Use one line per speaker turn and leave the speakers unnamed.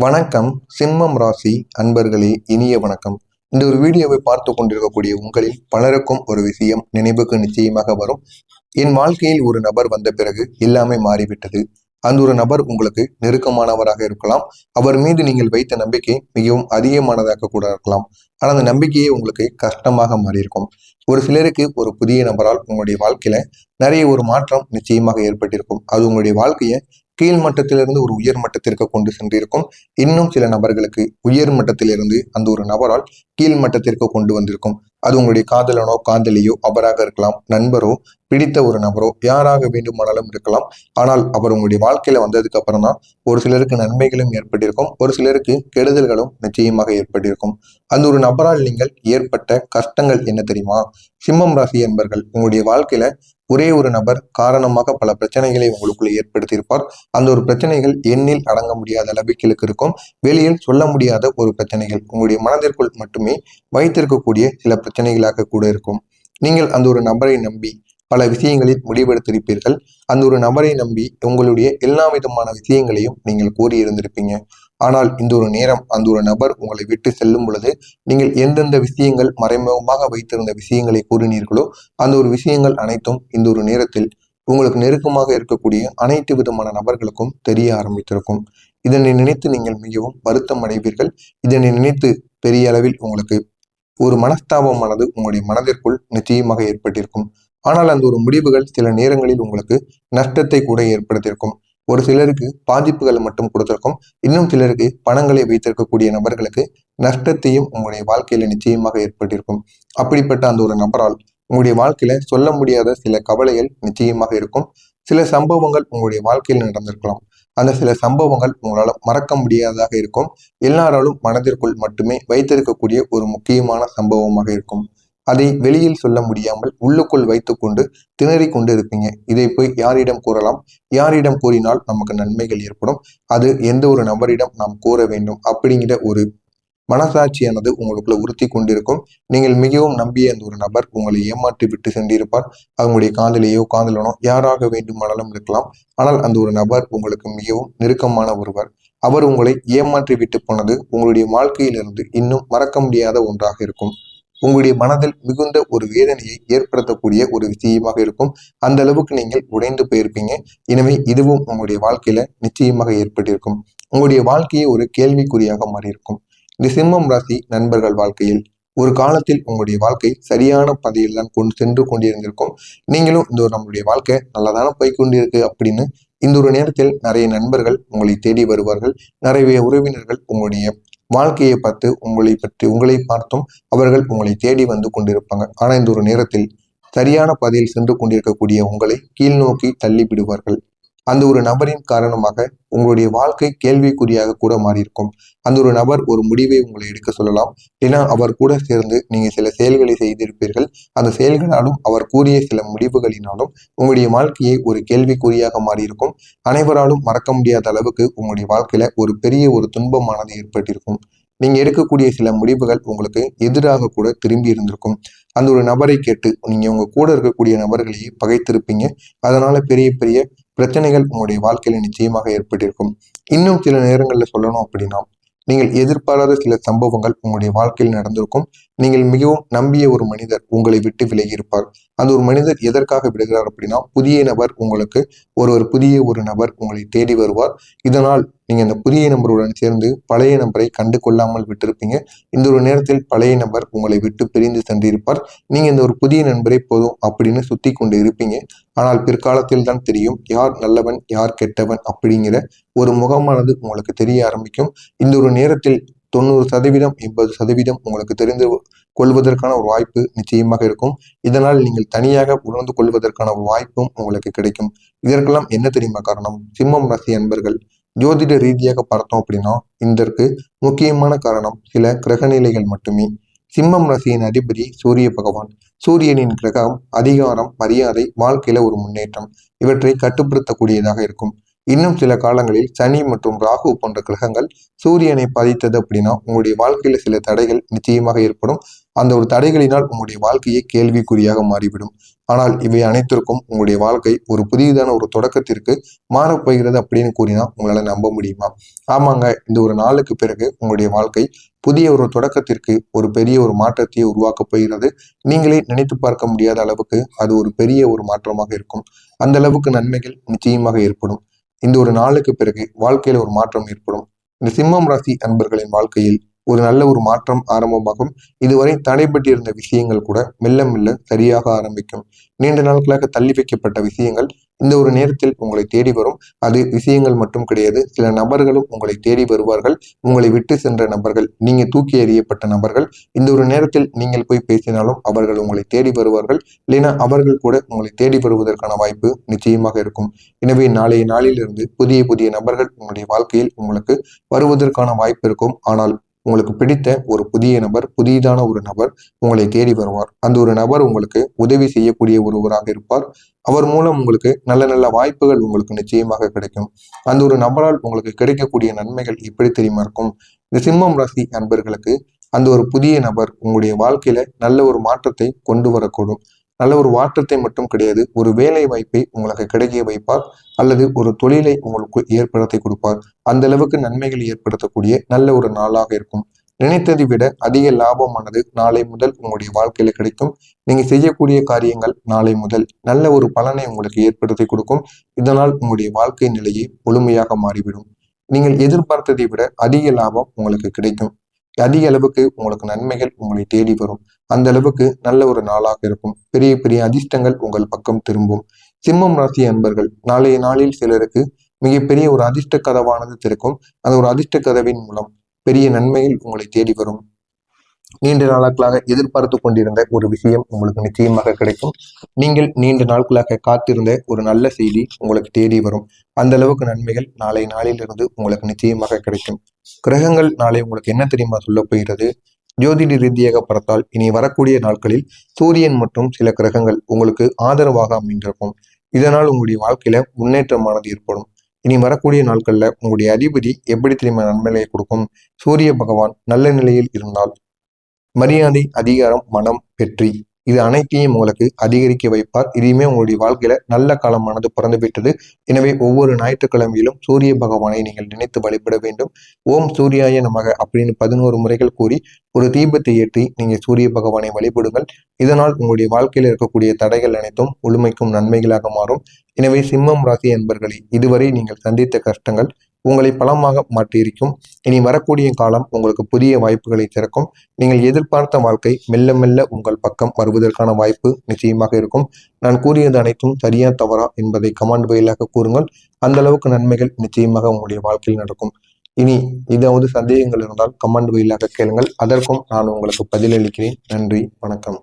வணக்கம். சிம்மம் ராசி அன்பர்களே, இனிய வணக்கம். இந்த ஒரு வீடியோவை பார்த்து கொண்டிருக்கக்கூடிய உங்களில் பலருக்கும் ஒரு விஷயம் நினைவுக்கு நிச்சயமாக வரும். என் வாழ்க்கையில் ஒரு நபர் வந்த பிறகு எல்லாமே மாறிவிட்டது. அந்த ஒரு நபர் உங்களுக்கு நெருக்கமானவராக இருக்கலாம். அவர் மீது நீங்கள் வைத்த நம்பிக்கை மிகவும் அதிகமானதாக கூட இருக்கலாம். ஆனால் அந்த நம்பிக்கையே உங்களுக்கு கஷ்டமாக மாறியிருக்கும். ஒரு சிலருக்கு ஒரு புதிய நபரால் உங்களுடைய வாழ்க்கையில நிறைய ஒரு மாற்றம் நிச்சயமாக ஏற்பட்டிருக்கும். அது உங்களுடைய வாழ்க்கையை கீழ் மட்டத்திலிருந்து ஒரு உயர் மட்டத்திற்கு கொண்டு சென்றிருக்கும். இன்னும் சில நபர்களுக்கு உயர் மட்டத்திலிருந்து அந்த ஒரு நபரால் கீழ் மட்டத்திற்கு கொண்டு வந்திருக்கும். அது உங்களுடைய காதலனோ காதலியோ அவராக இருக்கலாம், நண்பரோ, பிடித்த ஒரு நபரோ, யாராக வேண்டுமானாலும் இருக்கலாம். ஆனால் அவர் உங்களுடைய வாழ்க்கையில வந்ததுக்கு அப்புறம் தான் ஒரு சிலருக்கு நன்மைகளும் ஏற்பட்டிருக்கும், ஒரு சிலருக்கு கெடுதல்களும் நிச்சயமாக ஏற்பட்டிருக்கும். அந்த ஒரு நபரால் நீங்கள் ஏற்பட்ட கஷ்டங்கள் என்ன தெரியுமா? சிம்மம் ராசி என்பர்கள், உங்களுடைய வாழ்க்கையில ஒரே ஒரு நபர் காரணமாக பல பிரச்சனைகளை உங்களுக்குள்ள ஏற்படுத்தியிருப்பார். அந்த ஒரு பிரச்சனைகள் எண்ணில் அடங்க முடியாத அளவுக்கு இருக்கும். வெளியில் சொல்ல முடியாத ஒரு பிரச்சனைகள் உங்களுடைய மனதிற்குள் மட்டுமே வைத்திருக்கக்கூடிய சில பிரச்சனைகளாக கூட இருக்கும். நீங்கள் அந்த ஒரு நபரை நம்பி பல விஷயங்களில் முடிவெடுத்திருப்பீர்கள். அந்த ஒரு நபரை நம்பி உங்களுடைய எல்லா விதமான விஷயங்களையும் நீங்கள் கூறியிருந்திருப்பீங்க. ஆனால் இந்த ஒரு நேரம் அந்த ஒரு நபர் உங்களை விட்டு செல்லும் பொழுது நீங்கள் எந்தெந்த விஷயங்கள் மறைமுகமாக வைத்திருந்த விஷயங்களை கூறினீர்களோ அந்த ஒரு விஷயங்கள் அனைத்தும் இந்த ஒரு நேரத்தில் உங்களுக்கு நெருக்கமாக இருக்கக்கூடிய அனைத்து விதமான நபர்களுக்கும் தெரிய ஆரம்பித்திருக்கும். இதனை நினைத்து நீங்கள் மிகவும் வருத்தம் அடைவீர்கள். இதனை நினைத்து பெரிய அளவில் உங்களுக்கு ஒரு மனஸ்தாபமானது உங்களுடைய மனதிற்குள் நிச்சயமாக ஏற்பட்டிருக்கும். ஆனால் அந்த ஒரு முடிவுகள் சில நேரங்களில் உங்களுக்கு நஷ்டத்தை கூட ஏற்படுத்தியிருக்கும். ஒரு சிலருக்கு பாதிப்புகளை மட்டும் கொடுத்திருக்கும். இன்னும் சிலருக்கு பணங்களை வைத்திருக்கக்கூடிய நபர்களுக்கு நஷ்டத்தையும் உங்களுடைய வாழ்க்கையில நிச்சயமாக ஏற்பட்டிருக்கும். அப்படிப்பட்ட அந்த ஒரு நபரால் உங்களுடைய வாழ்க்கையில சொல்ல முடியாத சில கவலைகள் நிச்சயமாக இருக்கும். சில சம்பவங்கள் உங்களுடைய வாழ்க்கையில் நடந்திருக்கலாம். அந்த சில சம்பவங்கள் உங்களால் மறக்க முடியாததாக இருக்கும். எல்லாராலும் மனதிற்குள் மட்டுமே வைத்திருக்கக்கூடிய ஒரு முக்கியமான சம்பவமாக இருக்கும். அதை வெளியில் சொல்ல முடியாமல் உள்ளுக்குள் வைத்துக்கொண்டு திணறிக் கொண்டு இருப்பீங்க. இதை போய் யாரிடம் கூறலாம், யாரிடம் கூறினால் நமக்கு நன்மைகள் ஏற்படும், அது எந்த ஒரு நபரிடம் நாம் கூற வேண்டும் அப்படிங்கிற ஒரு மனசாட்சியானது உங்களுக்குள்ள உறுத்தி கொண்டிருக்கும். நீங்கள் மிகவும் நம்பிய அந்த ஒரு நபர் உங்களை ஏமாற்றி விட்டு சென்றிருப்பார். அவங்களுடைய காதலியோ காதலனோ யாராக வேண்டுமானாலும் இருக்கலாம். ஆனால் அந்த ஒரு நபர் உங்களுக்கு மிகவும் நெருக்கமான ஒருவர். அவர் உங்களை ஏமாற்றி விட்டு போனது உங்களுடைய வாழ்க்கையிலிருந்து இன்னும் மறக்க முடியாத ஒன்றாக இருக்கும். உங்களுடைய மனதில் மிகுந்த ஒரு வேதனையை ஏற்படுத்தக்கூடிய ஒரு விஷயமாக இருக்கும். அந்த அளவுக்கு நீங்கள் உடைந்து போயிருப்பீங்க. எனவே இதுவும் உங்களுடைய வாழ்க்கையில நிச்சயமாக ஏற்பட்டிருக்கும். உங்களுடைய வாழ்க்கையை ஒரு கேள்விக்குறியாக மாறியிருக்கும். இந்த சிம்மம் ராசி நண்பர்கள் வாழ்க்கையில் ஒரு காலத்தில் உங்களுடைய வாழ்க்கை சரியான பாதையில் தான் கொண்டு சென்று கொண்டிருந்திருக்கும். நீங்களும் இந்த ஒரு நம்மளுடைய வாழ்க்கை நல்லதான போய்கொண்டிருக்கு அப்படின்னு இந்த ஒரு நேரத்தில் நிறைய நண்பர்கள் உங்களை தேடி வருவார்கள். நிறைய உறவினர்கள் உங்களுடைய வாழ்க்கையை பார்த்து உங்களை பார்த்தும் அவர்கள் உங்களை தேடி வந்து கொண்டிருப்பாங்க. ஆனா இந்த ஒரு நேரத்தில் சரியான பாதையில் சென்று கொண்டிருக்கக்கூடிய உங்களை கீழ் நோக்கி தள்ளி விடுவார்கள். அந்த ஒரு நபரின் காரணமாக உங்களுடைய வாழ்க்கை கேள்விக்குறியாக கூட மாறியிருக்கும். அந்த ஒரு நபர் ஒரு முடிவை உங்களை எடுக்க சொல்லலாம். ஏன்னா அவர் கூட சேர்ந்து நீங்க சில செயல்களை செய்திருப்பீர்கள். அந்த செயல்களாலும் அவர் கூறிய சில முடிவுகளினாலும் உங்களுடைய வாழ்க்கையை ஒரு கேள்விக்குறியாக மாறியிருக்கும். அனைவராலும் மறக்க முடியாத அளவுக்கு உங்களுடைய வாழ்க்கையில ஒரு பெரிய ஒரு துன்பமானது ஏற்பட்டிருக்கும். நீங்க எடுக்கக்கூடிய சில முடிவுகள் உங்களுக்கு எதிராக கூட திரும்பி இருந்திருக்கும். அந்த ஒரு நபரை கேட்டு நீங்க உங்க கூட இருக்கக்கூடிய நபர்களையே பகைத்திருப்பீங்க. அதனால பெரிய பெரிய பிரச்சனைகள் உங்களுடைய வாழ்க்கையில நிச்சயமாக ஏற்பட்டிருக்கும். இன்னும் சில நேரங்கள்ல சொல்லணும் அப்படின்னா நீங்கள் எதிர்பாராத சில சம்பவங்கள் உங்களுடைய வாழ்க்கையில் நடந்திருக்கும். நீங்கள் மிகவும் நம்பிய ஒரு மனிதர் உங்களை விட்டு விலகி இருப்பார். அந்த ஒரு மனிதர் எதற்காக விடுகிறார் அப்படின்னா புதிய நபர் உங்களுக்கு புதிய ஒரு நபர் உங்களை தேடி வருவார். இதனால் நீங்க இந்த புதிய நபருடன் சேர்ந்து பழைய நபரை கண்டு கொள்ளாமல் விட்டிருப்பீங்க. இந்த ஒரு நேரத்தில் பழைய நபர் உங்களை விட்டு பிரிந்து சென்றிருப்பார். நீங்க இந்த ஒரு புதிய நண்பரை போதும் அப்படின்னு சுத்தி கொண்டு இருப்பீங்க. ஆனால் பிற்காலத்தில் தான் தெரியும் யார் நல்லவன் யார் கெட்டவன் அப்படிங்கிற ஒரு முகமானது உங்களுக்கு தெரிய ஆரம்பிக்கும். இந்த ஒரு நேரத்தில் 90% 80% உங்களுக்கு தெரிந்து கொள்வதற்கான ஒரு வாய்ப்பு நிச்சயமாக இருக்கும். இதனால் நீங்கள் தனியாக உணர்ந்து கொள்வதற்கான ஒரு வாய்ப்பும் உங்களுக்கு கிடைக்கும். இதற்கெல்லாம் என்ன தெரியுமா காரணம்? சிம்மம் ராசி அன்பர்கள் ஜோதிட ரீதியாக பார்த்தோம் அப்படின்னா இதற்கு முக்கியமான காரணம் சில கிரகநிலைகள் மட்டுமே. சிம்மம் ராசியின் அதிபதி சூரிய பகவான். சூரியனின் கிரகம் அதிகாரம், மரியாதை, வாழ்க்கையில ஒரு முன்னேற்றம் இவற்றை கட்டுப்படுத்தக்கூடியதாக இருக்கும். இன்னும் சில காலங்களில் சனி மற்றும் ராகு போன்ற கிரகங்கள் சூரியனை பாதித்தது அப்படின்னா உங்களுடைய வாழ்க்கையில சில தடைகள் நிச்சயமாக ஏற்படும். அந்த ஒரு தடைகளினால் உங்களுடைய வாழ்க்கையை கேள்விக்குறியாக மாறிவிடும். ஆனால் இவை அனைத்திற்கும் உங்களுடைய வாழ்க்கை ஒரு புதியதான ஒரு தொடக்கத்திற்கு மாறப்போகிறது அப்படின்னு கூறினா உங்களால நம்ப முடியுமா? ஆமாங்க, இந்த ஒரு நாளுக்கு பிறகு உங்களுடைய வாழ்க்கை புதிய ஒரு தொடக்கத்திற்கு ஒரு பெரிய ஒரு மாற்றத்தை உருவாக்கப் போகிறது. நீங்களே நினைத்து பார்க்க முடியாத அளவுக்கு அது ஒரு பெரிய ஒரு மாற்றமாக இருக்கும். அந்த அளவுக்கு நன்மைகள் நிச்சயமாக ஏற்படும். இந்த ஒரு நாளுக்கு பிறகு வாழ்க்கையில ஒரு மாற்றம் ஏற்படும். இந்த சிம்மம் ராசி அன்பர்களின் வாழ்க்கையில் ஒரு நல்ல ஒரு மாற்றம் ஆரம்பமாகும். இதுவரை தடைபட்டிருந்த விஷயங்கள் கூட மெல்ல மெல்ல சரியாக ஆரம்பிக்கும். நீண்ட நாட்களாக தள்ளி வைக்கப்பட்ட விஷயங்கள் இந்த ஒரு நேரத்தில் உங்களை தேடி வரும். அது விஷயங்கள் மட்டும் கிடையாது, சில நபர்களும் உங்களை தேடி வருவார்கள். உங்களை விட்டு சென்ற நபர்கள், நீங்க தூக்கி எறியப்பட்ட நபர்கள், இந்த ஒரு நேரத்தில் நீங்கள் போய் பேசினாலும் அவர்கள் உங்களை தேடி வருவார்கள். இல்லைன்னா அவர்கள் கூட உங்களை தேடி வருவதற்கான வாய்ப்பு நிச்சயமாக இருக்கும். எனவே நாளைய நாளிலிருந்து புதிய புதிய நபர்கள் உங்களுடைய வாழ்க்கையில் உங்களுக்கு வருவதற்கான வாய்ப்பு இருக்கும். ஆனால் உங்களுக்கு பிடித்த ஒரு புதிய நபர், புதிதான ஒரு நபர் உங்களை தேடி வருவார். அந்த ஒரு நபர் உங்களுக்கு உதவி செய்யக்கூடிய ஒருவராக இருப்பார். அவர் மூலம் உங்களுக்கு நல்ல நல்ல வாய்ப்புகள் உங்களுக்கு நிச்சயமாக கிடைக்கும். அந்த ஒரு நபரால் உங்களுக்கு கிடைக்கக்கூடிய நன்மைகள் எப்படி தெரியுமா இருக்கும்? இந்த சிம்மம் ராசி அன்பர்களுக்கு அந்த ஒரு புதிய நபர் உங்களுடைய வாழ்க்கையில நல்ல ஒரு மாற்றத்தை கொண்டு வரக்கூடும். நல்ல ஒரு மாற்றத்தை மட்டும் கிடையாது, ஒரு வேலை வாய்ப்பை உங்களுக்கு கிடைக்க வைப்பார். அல்லது ஒரு தொழிலை உங்களுக்கு ஏற்படுத்தி கொடுப்பார். அந்த அளவுக்கு நன்மைகள் ஏற்படுத்தக்கூடிய நல்ல ஒரு நாளாக இருக்கும். நினைத்ததை விட அதிக லாபமானது நாளை முதல் உங்களுடைய வாழ்க்கையில கிடைக்கும். நீங்க செய்யக்கூடிய காரியங்கள் நாளை முதல் நல்ல ஒரு பலனை உங்களுக்கு ஏற்படுத்தி கொடுக்கும். இதனால் உங்களுடைய வாழ்க்கை நிலையை முழுமையாக மாறிவிடும். நீங்கள் எதிர்பார்த்ததை விட அதிக லாபம் உங்களுக்கு கிடைக்கும். அதிக அளவுக்கு உங்களுக்கு நன்மைகள் உங்களை தேடி வரும். அந்த அளவுக்கு நல்ல ஒரு நாளாக இருக்கும். பெரிய பெரிய அதிர்ஷ்டங்கள் உங்கள் பக்கம் திரும்பும். சிம்மம் ராசி அன்பர்கள், நாளைய நாளில் சிலருக்கு மிகப்பெரிய ஒரு அதிர்ஷ்ட கதவானது திறக்கும். அந்த ஒரு அதிர்ஷ்ட கதவின் மூலம் பெரிய நன்மைகள் உங்களை தேடி வரும். நீண்ட நாட்களாக எதிர்பார்த்து கொண்டிருந்த ஒரு விஷயம் உங்களுக்கு நிச்சயமாக கிடைக்கும். நீங்கள் நீண்ட நாட்களாக காத்திருந்த ஒரு நல்ல செய்தி உங்களுக்கு தேடி வரும். அந்த அளவுக்கு நன்மைகள் நாளை நாளிலிருந்து உங்களுக்கு நிச்சயமாக கிடைக்கும். கிரகங்கள் நாளை உங்களுக்கு என்ன தெரியுமா சொல்ல போகிறது? ஜோதிட ரீதியாக பார்த்தால் இனி வரக்கூடிய நாட்களில் சூரியன் மற்றும் சில கிரகங்கள் உங்களுக்கு ஆதரவாக அமைந்திருக்கும். இதனால் உங்களுடைய வாழ்க்கையில முன்னேற்றமானது ஏற்படும். இனி வரக்கூடிய நாட்கள்ல உங்களுடைய அதிபதி எப்படி தெரியுமா நன்மையை கொடுக்கும்? சூரிய பகவான் நல்ல நிலையில் இருந்தால் மரியாதை, அதிகாரம், மனம், வெற்றி இது அனைத்தையும் உங்களுக்கு அதிகரிக்க வைப்பார். இதையுமே உங்களுடைய வாழ்க்கையில நல்ல காலமானது பிறந்து விட்டது. எனவே ஒவ்வொரு ஞாயிற்றுக்கிழமையிலும் சூரிய பகவானை நீங்கள் நினைத்து வழிபட வேண்டும். ஓம் சூர்யாய நமக அப்படின்னு 11 முறைகள் கூறி ஒரு தீபத்தை ஏற்றி நீங்க சூரிய பகவானை வழிபடுங்கள். இதனால் உங்களுடைய வாழ்க்கையில் இருக்கக்கூடிய தடைகள் அனைத்தும் முழுமைக்கும் நன்மைகளாக மாறும். எனவே சிம்மம் ராசி அன்பர்களே, இதுவரை நீங்கள் சந்தித்த கஷ்டங்கள் உங்களை பலமாக மாற்றியிருக்கும். இனி வரக்கூடிய காலம் உங்களுக்கு புதிய வாய்ப்புகளை திறக்கும். நீங்கள் எதிர்பார்த்த வாழ்க்கை மெல்ல மெல்ல உங்கள் பக்கம் வருவதற்கான வாய்ப்பு நிச்சயமாக இருக்கும். நான் கூறியது அனைத்தும் சரியா தவறா என்பதை கமெண்ட் வாயிலாக கூறுங்கள். அந்த அளவுக்கு நன்மைகள் நிச்சயமாக உங்களுடைய வாழ்க்கையில் நடக்கும். இனி ஏதாவது சந்தேகங்கள் இருந்தால் கமெண்ட் வாயிலாக கேளுங்கள். அதற்கும் நான் உங்களுக்கு பதிலளிக்கிறேன். நன்றி, வணக்கம்.